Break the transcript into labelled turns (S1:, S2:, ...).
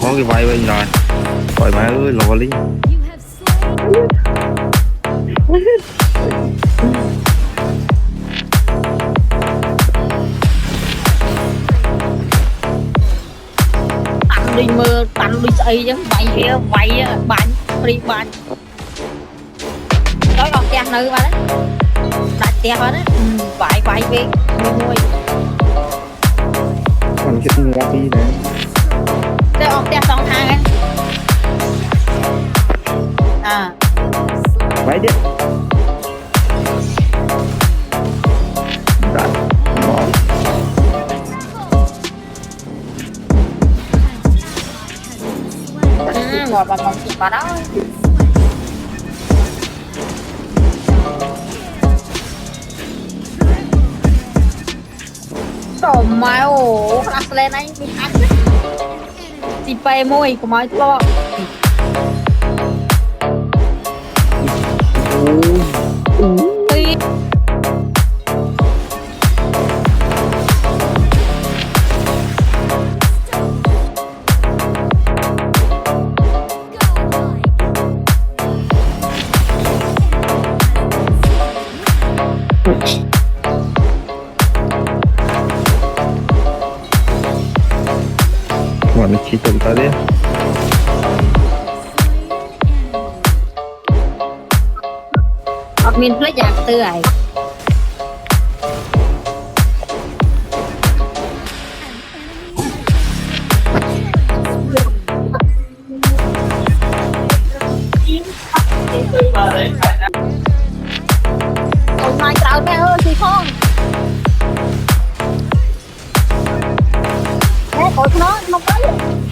S1: có cái vai bên rồi rồi má ơi lò lý
S2: tặng đi mưa tặng đi xây chứ vậy bạn đi bạn nói còn tiền nữ mà đấy đặt tiền hết đấy vài viên mua
S1: còn chết mua đi nè
S2: cái ông tiền xong thang ấy à
S1: mấy chứ đặt ngon
S2: ngồi vào phòng chị bà đó trời mày ồ khắc lên anh bị hack chị pe môi của mày to
S1: Mana cerita tadi ya?
S2: admin play giặc tư ấy hôm nay trao mẹ ơi chị không mẹ khỏi nó tới